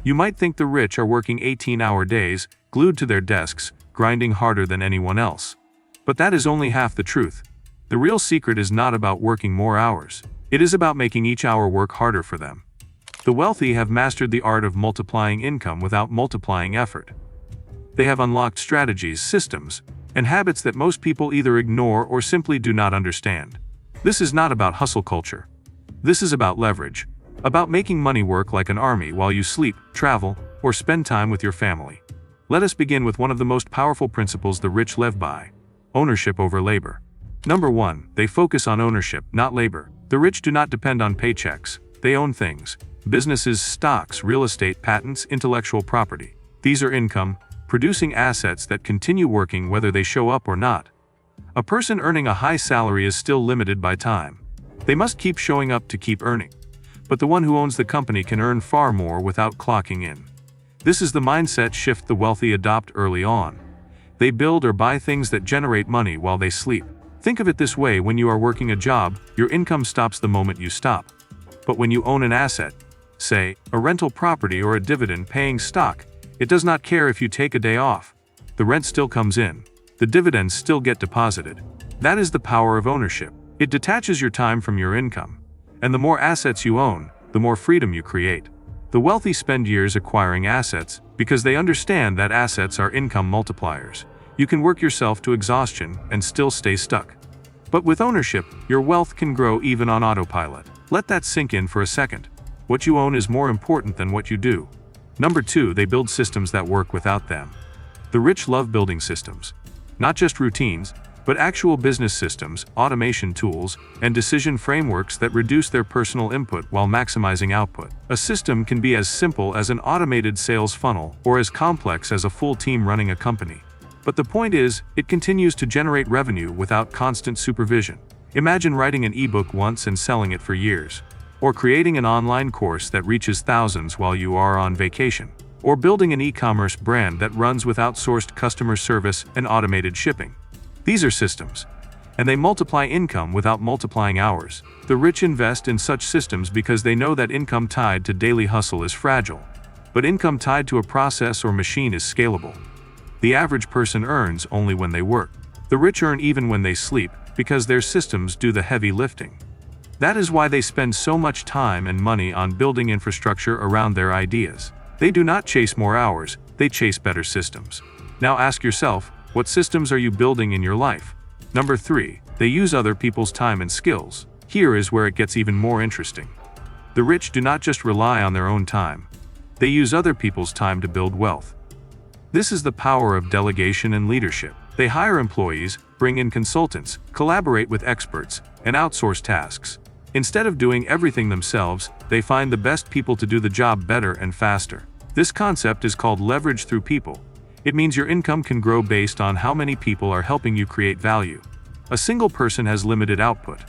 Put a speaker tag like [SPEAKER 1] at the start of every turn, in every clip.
[SPEAKER 1] You might think the rich are working 18-hour days, glued to their desks, grinding harder than anyone else. But that is only half the truth. The real secret is not about working more hours. It is about making each hour work harder for them. The wealthy have mastered the art of multiplying income without multiplying effort. They have unlocked strategies, systems, and habits that most people either ignore or simply do not understand. This is not about hustle culture. This is about leverage, about making money work like an army while you sleep, travel, or spend time with your family. Let us begin with one of the most powerful principles the rich live by: ownership over labor. Number 1, they focus on ownership, not labor. The rich do not depend on paychecks. They own things: businesses, stocks, real estate, patents, intellectual property. These are income, producing assets that continue working whether they show up or not. A person earning a high salary is still limited by time. They must keep showing up to keep earning. But the one who owns the company can earn far more without clocking in. This is the mindset shift the wealthy adopt early on. They build or buy things that generate money while they sleep. Think of it this way: when you are working a job, your income stops the moment you stop. But when you own an asset, say, a rental property or a dividend-paying stock, it does not care if you take a day off. The rent still comes in. The dividends still get deposited. That is the power of ownership. It detaches your time from your income. And the more assets you own, the more freedom you create. The wealthy spend years acquiring assets because they understand that assets are income multipliers. You can work yourself to exhaustion and still stay stuck. But with ownership, your wealth can grow even on autopilot. Let that sink in for a second. What you own is more important than what you do. Number 2, they build systems that work without them. The rich love building systems. Not just routines, but actual business systems, automation tools, and decision frameworks that reduce their personal input while maximizing output. A system can be as simple as an automated sales funnel or as complex as a full team running a company. But the point is, it continues to generate revenue without constant supervision. Imagine writing an ebook once and selling it for years. Or creating an online course that reaches thousands while you are on vacation. Or building an e-commerce brand that runs with outsourced customer service and automated shipping. These are systems. And they multiply income without multiplying hours. The rich invest in such systems because they know that income tied to daily hustle is fragile. But income tied to a process or machine is scalable. The average person earns only when they work. The rich earn even when they sleep, because their systems do the heavy lifting. That is why they spend so much time and money on building infrastructure around their ideas. They do not chase more hours, they chase better systems. Now ask yourself, what systems are you building in your life? Number 3, they use other people's time and skills. Here is where it gets even more interesting. The rich do not just rely on their own time. They use other people's time to build wealth. This is the power of delegation and leadership. They hire employees, bring in consultants, collaborate with experts, and outsource tasks. Instead of doing everything themselves, they find the best people to do the job better and faster. This concept is called leverage through people. It means your income can grow based on how many people are helping you create value. A single person has limited output,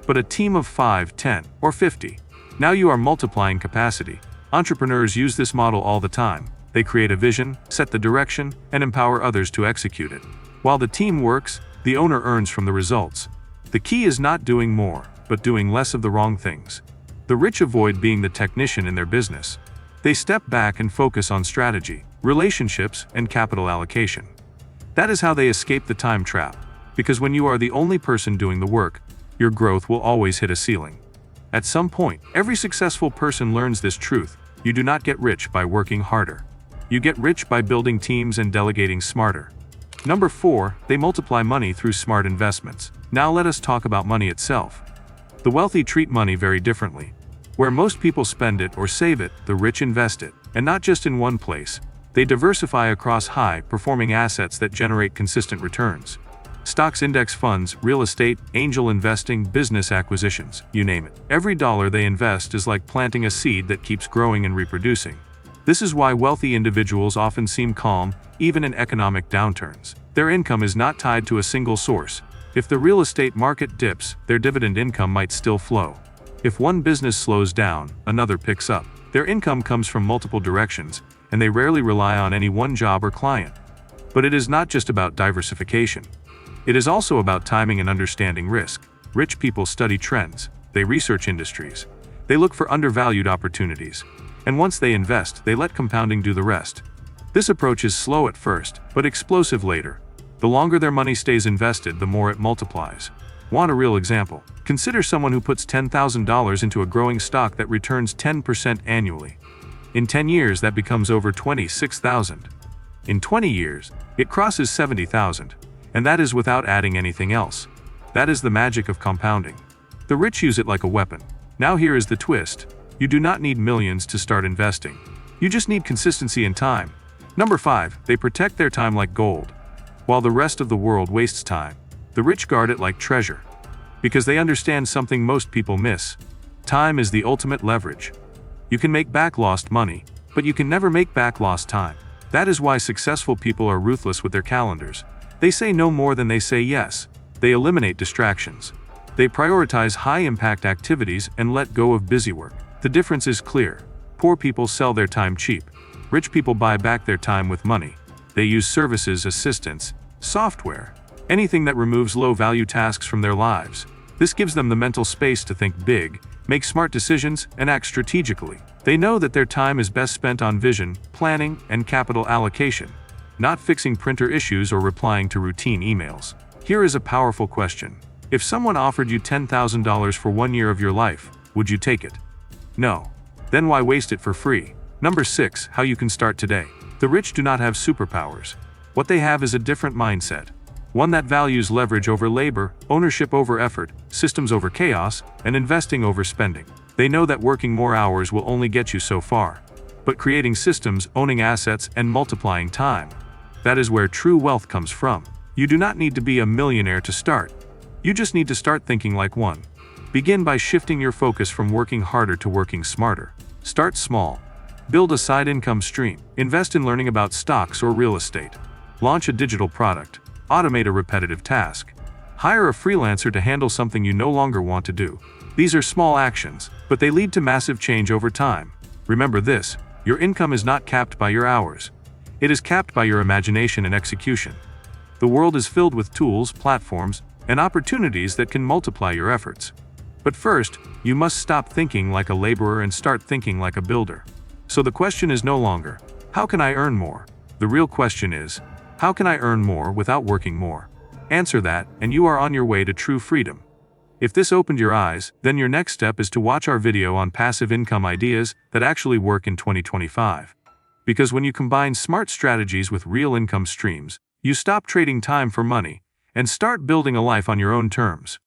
[SPEAKER 1] but a team of 5, 10, or 50. Now you are multiplying capacity. Entrepreneurs use this model all the time. They create a vision, set the direction, and empower others to execute it. While the team works, the owner earns from the results. The key is not doing more, but doing less of the wrong things. The rich avoid being the technician in their business. They step back and focus on strategy, relationships, and capital allocation. That is how they escape the time trap, because when you are the only person doing the work, your growth will always hit a ceiling. At some point, every successful person learns this truth: you do not get rich by working harder. You get rich by building teams and delegating smarter. Number 4, they multiply money through smart investments. Now let us talk about money itself. The wealthy treat money very differently. Where most people spend it or save it, the rich invest it, and not just in one place. They diversify across high-performing assets that generate consistent returns. Stocks, index funds, real estate, angel investing, business acquisitions, you name it. Every dollar they invest is like planting a seed that keeps growing and reproducing. This is why wealthy individuals often seem calm, even in economic downturns. Their income is not tied to a single source. If the real estate market dips, their dividend income might still flow. If one business slows down, another picks up. Their income comes from multiple directions, and they rarely rely on any one job or client. But it is not just about diversification. It is also about timing and understanding risk. Rich people study trends. They research industries. They look for undervalued opportunities. And once they invest, they let compounding do the rest. This approach is slow at first, but explosive later. The longer their money stays invested, the more it multiplies. Want a real example? Consider someone who puts $10,000 into a growing stock that returns 10% annually. In 10 years, that becomes over $26,000. In 20 years, it crosses $70,000. And that is without adding anything else. That is the magic of compounding. The rich use it like a weapon. Now here is the twist. You do not need millions to start investing. You just need consistency and time. Number 5, they protect their time like gold. While the rest of the world wastes time, the rich guard it like treasure. Because they understand something most people miss. Time is the ultimate leverage. You can make back lost money, but you can never make back lost time. That is why successful people are ruthless with their calendars. They say no more than they say yes. They eliminate distractions. They prioritize high-impact activities and let go of busy work. The difference is clear. Poor people sell their time cheap. Rich people buy back their time with money. They use services, assistance, software, anything that removes low-value tasks from their lives. This gives them the mental space to think big, make smart decisions, and act strategically. They know that their time is best spent on vision, planning, and capital allocation, not fixing printer issues or replying to routine emails. Here is a powerful question. If someone offered you $10,000 for 1 year of your life, would you take it? No. Then why waste it for free? Number 6, how you can start today. The rich do not have superpowers. What they have is a different mindset. One that values leverage over labor, ownership over effort, systems over chaos, and investing over spending. They know that working more hours will only get you so far. But creating systems, owning assets, and multiplying time, that is where true wealth comes from. You do not need to be a millionaire to start. You just need to start thinking like one. Begin by shifting your focus from working harder to working smarter. Start small. Build a side income stream. Invest in learning about stocks or real estate. Launch a digital product. Automate a repetitive task. Hire a freelancer to handle something you no longer want to do. These are small actions, but they lead to massive change over time. Remember this, your income is not capped by your hours. It is capped by your imagination and execution. The world is filled with tools, platforms, and opportunities that can multiply your efforts. But first, you must stop thinking like a laborer and start thinking like a builder. So the question is no longer, how can I earn more? The real question is, how can I earn more without working more? Answer that, and you are on your way to true freedom. If this opened your eyes, then your next step is to watch our video on passive income ideas that actually work in 2025. Because when you combine smart strategies with real income streams, you stop trading time for money and start building a life on your own terms.